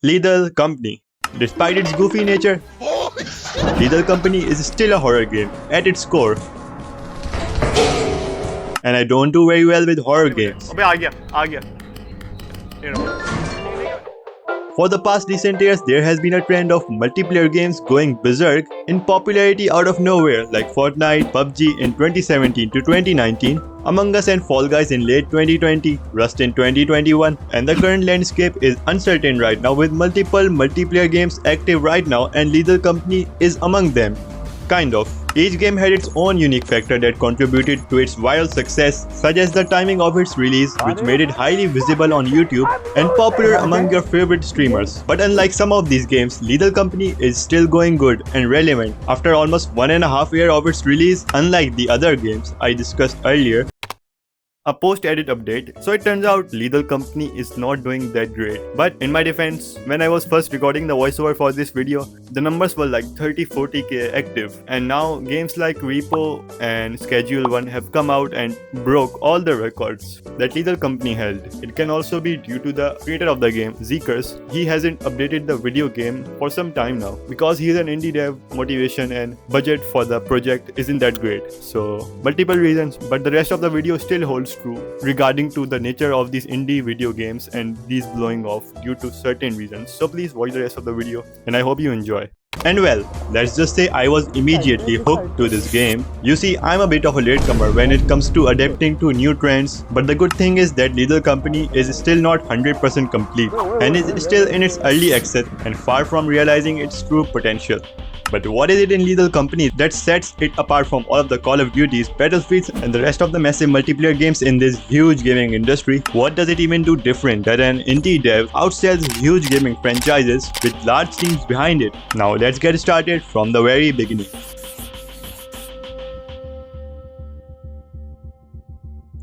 Lethal Company. Despite its goofy nature, Lethal Company is still a horror game at its core. And I don't do very well with horror games. For the past decent years, there has been a trend of multiplayer games going berserk in popularity out of nowhere, like Fortnite, PUBG in 2017 to 2019, Among Us and Fall Guys in late 2020, Rust in 2021, and the current landscape is uncertain right now with multiple multiplayer games active right now, and Lethal Company is among them. Kind of. Each game had its own unique factor that contributed to its viral success, such as the timing of its release, which made it highly visible on YouTube and popular among your favorite streamers. But unlike some of these games, Lethal Company is still going good and relevant after almost 1.5 years of its release, unlike the other games I discussed earlier. A post-edit update. So it turns out Lethal Company is not doing that great. But in my defense, when I was first recording the voiceover for this video, the numbers were like 30-40k active. And now games like r.e.p.o and Schedule 1 have come out and broke all the records that Lethal Company held. It can also be due to the creator of the game, Zekers. He hasn't updated the video game for some time now because he is an indie dev, motivation and budget for the project isn't that great. So multiple reasons, but the rest of the video still holds true regarding to the nature of these indie video games and these blowing off due to certain reasons. So please watch the rest of the video and I hope you enjoy. And well, let's just say I was immediately hooked to this game. You see, I'm a bit of a latecomer when it comes to adapting to new trends, but the good thing is that Lethal Company is still not 100% complete and is still in its early access and far from realizing its true potential. But what is it in Lethal Company that sets it apart from all of the Call of Duties, Battlefields and the rest of the massive multiplayer games in this huge gaming industry? What does it even do different that an indie dev outsells huge gaming franchises with large teams behind it? Now let's get started from the very beginning.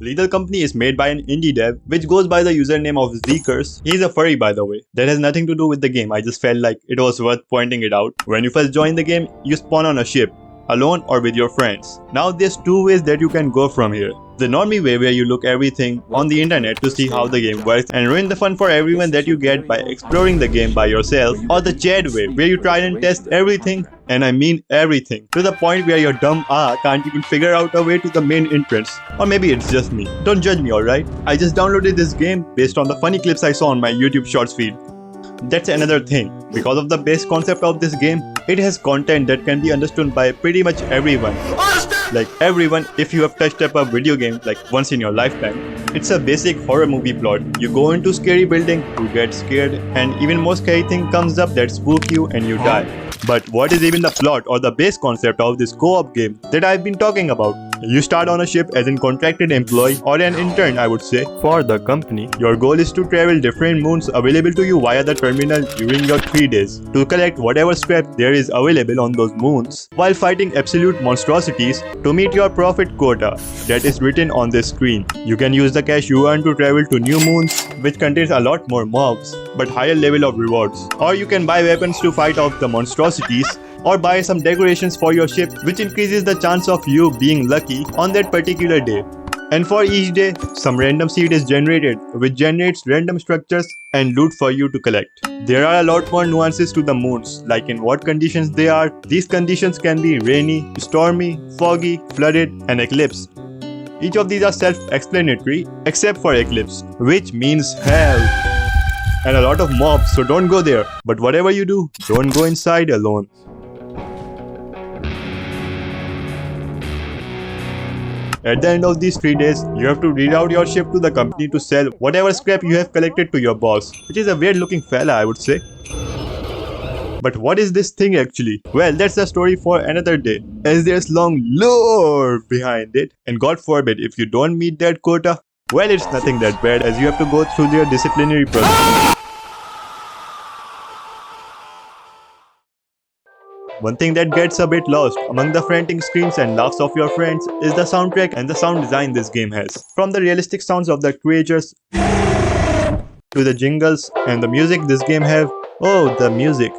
Lethal Company is made by an indie dev which goes by the username of Zekers. He's a furry by the way. That has nothing to do with the game, I just felt like it was worth pointing it out. When you first join the game, you spawn on a ship, alone or with your friends. Now there's two ways that you can go from here. The normie way where you look everything on the internet to see how the game works and ruin the fun for everyone that you get by exploring the game by yourself, or the Chad way where you try and test everything, and I mean everything, to the point where your dumb can't even figure out a way to the main entrance. Or maybe it's just me. Don't judge me, alright? I just downloaded this game based on the funny clips I saw on my YouTube Shorts feed. That's another thing. Because of the base concept of this game, it has content that can be understood by pretty much everyone. Like everyone, if you have touched up a video game like once in your lifetime. It's a basic horror movie plot. You go into scary building, you get scared, and even more scary thing comes up that spook you and you die. But what is even the plot or the base concept of this co-op game that I've been talking about? You start on a ship as a contracted employee or an intern, I would say, for the company. Your goal is to travel different moons available to you via the terminal during your 3 days to collect whatever scrap there is available on those moons while fighting absolute monstrosities to meet your profit quota that is written on this screen. You can use the cash you earn to travel to new moons which contains a lot more mobs but higher level of rewards. Or you can buy weapons to fight off the monstrosities, or buy some decorations for your ship which increases the chance of you being lucky on that particular day. And for each day, some random seed is generated which generates random structures and loot for you to collect. There are a lot more nuances to the moons, like in what conditions they are. These conditions can be rainy, stormy, foggy, flooded and eclipse. Each of these are self-explanatory except for eclipse, which means hell. And a lot of mobs, so don't go there. But whatever you do, don't go inside alone. At the end of these 3 days, you have to reroute your ship to the company to sell whatever scrap you have collected to your boss, which is a weird looking fella, I would say. But what is this thing actually? Well, that's a story for another day, as there's long lore behind it, and God forbid if you don't meet that quota, well, it's nothing that bad as you have to go through their disciplinary process. One thing that gets a bit lost among the frantic screams and laughs of your friends is the soundtrack and the sound design this game has. From the realistic sounds of the creatures to the jingles and the music this game have. Oh, the music.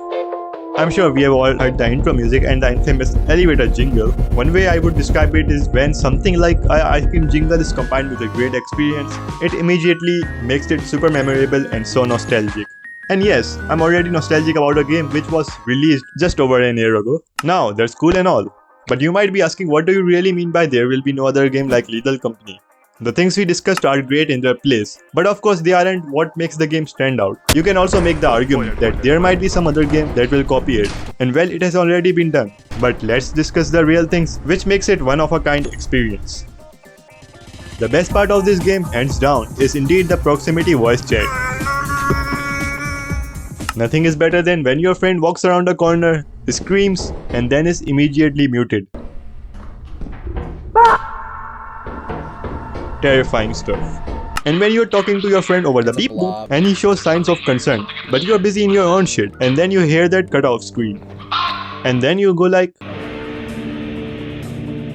I'm sure we have all heard the intro music and the infamous elevator jingle. One way I would describe it is when something like an ice cream jingle is combined with a great experience, it immediately makes it super memorable and so nostalgic. And yes, I'm already nostalgic about a game which was released just over a year ago. Now, that's cool and all. But you might be asking, what do you really mean by there will be no other game like Lethal Company? The things we discussed are great in their place, but of course they aren't what makes the game stand out. You can also make the argument that there might be some other game that will copy it, and well, it has already been done. But let's discuss the real things which makes it one of a kind experience. The best part of this game, hands down, is indeed the proximity voice chat. Nothing is better than when your friend walks around a corner, screams, and then is immediately muted. Terrifying stuff. And when you're talking to your friend over the beep boop and he shows signs of concern, but you're busy in your own shit, and then you hear that cutoff screen. And then you go like,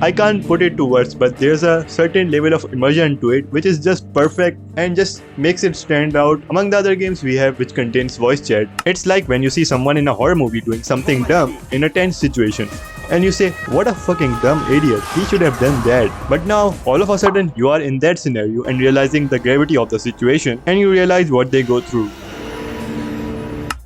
I can't put it to words, but there's a certain level of immersion to it which is just perfect and just makes it stand out among the other games we have which contains voice chat. It's like when you see someone in a horror movie doing something dumb in a tense situation. And you say, what a fucking dumb idiot, he should have done that. But now, all of a sudden, you are in that scenario and realizing the gravity of the situation and you realize what they go through.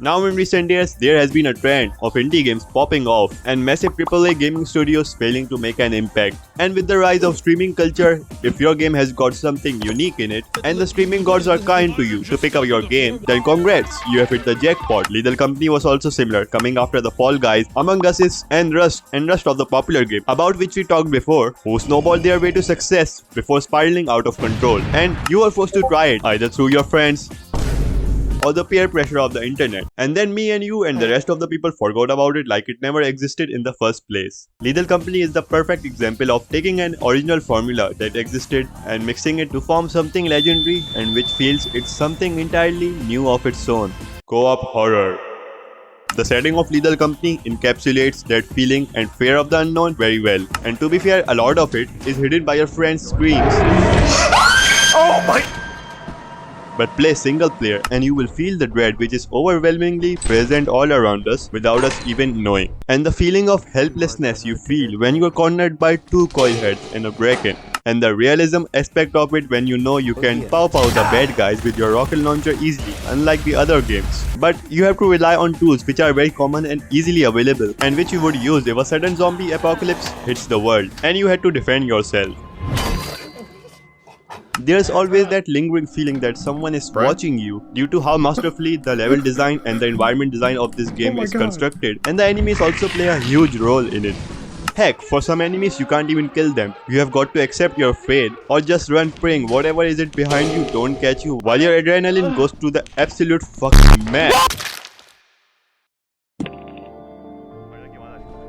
Now in recent years, there has been a trend of indie games popping off and massive AAA gaming studios failing to make an impact. And with the rise of streaming culture, if your game has got something unique in it and the streaming gods are kind to you to pick up your game, then congrats, you have hit the jackpot. Lethal Company was also similar, coming after the Fall Guys, Among Us and Rust of the popular game, about which we talked before, who snowballed their way to success before spiraling out of control. And you were forced to try it, either through your friends or the peer pressure of the internet. And then me and you and the rest of the people forgot about it like it never existed in the first place. Lethal Company is the perfect example of taking an original formula that existed and mixing it to form something legendary and which feels it's something entirely new of its own. Co-op horror. The setting of Lethal Company encapsulates that feeling and fear of the unknown very well. And to be fair, a lot of it is hidden by your friend's screams. Oh my! But play single player and you will feel the dread which is overwhelmingly present all around us without us even knowing. And the feeling of helplessness you feel when you are cornered by two coil heads in a break-in. And the realism aspect of it when you know you can pow the bad guys with your rocket launcher easily, unlike the other games. But you have to rely on tools which are very common and easily available and which you would use if a sudden zombie apocalypse hits the world and you had to defend yourself. There's always that lingering feeling that someone is watching you due to how masterfully the level design and the environment design of this game is constructed, and the enemies also play a huge role in it. Heck, for some enemies you can't even kill them. You have got to accept your fate or just run praying whatever is it behind you don't catch you while your adrenaline goes to the absolute fucking max.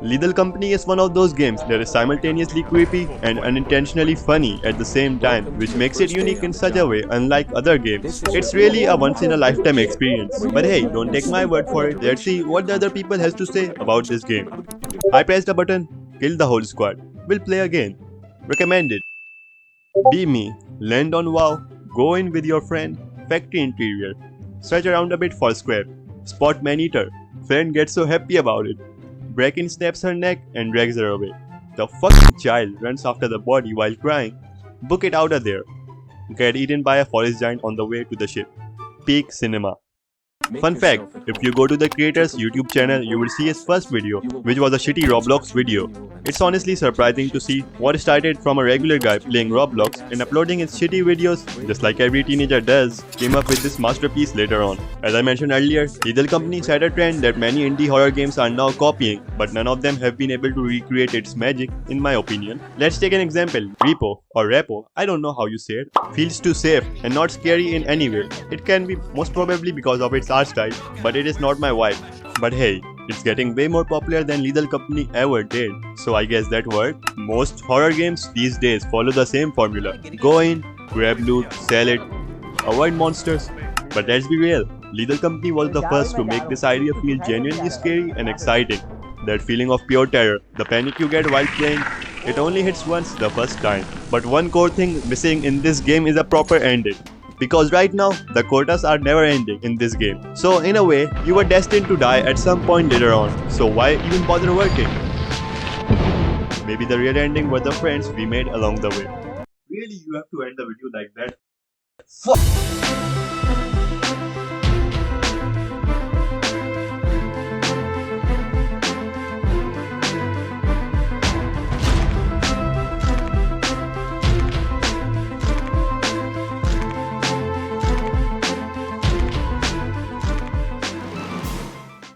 Lethal Company is one of those games that is simultaneously creepy and unintentionally funny at the same time, which makes it unique in such a way unlike other games. It's really a once-in-a-lifetime experience. But hey, don't take my word for it, let's see what the other people has to say about this game. I pressed a button, killed the whole squad. Will play again. Recommended. Be me. Land on WoW. Go in with your friend. Factory interior. Search around a bit for scrap. Spot man-eater. Friend gets so happy about it. Break-in snaps her neck and drags her away. The fucking child runs after the body while crying. Book it out of there. Get eaten by a forest giant on the way to the ship. Peak cinema. Fun fact, if you go to the creator's YouTube channel, you will see his first video, which was a shitty Roblox video. It's honestly surprising to see what started from a regular guy playing Roblox and uploading his shitty videos, just like every teenager does, came up with this masterpiece later on. As I mentioned earlier, Lethal Company set a trend that many indie horror games are now copying, but none of them have been able to recreate its magic, in my opinion. Let's take an example, repo or repo, I don't know how you say it, feels too safe and not scary in any way. It can be most probably because of its art style, but it is not my vibe. But hey, it's getting way more popular than Lethal Company ever did, so I guess that worked. Most horror games these days follow the same formula. Go in, grab loot, sell it, avoid monsters. But let's be real, Lethal Company was the first to make this idea feel genuinely scary and exciting. That feeling of pure terror, the panic you get while playing, it only hits once the first time. But one core thing missing in this game is a proper ending. Because right now, the quotas are never ending in this game. So in a way, you were destined to die at some point later on. So why even bother working? Maybe the real ending were the friends we made along the way. Really, you have to end the video like that? Fuck!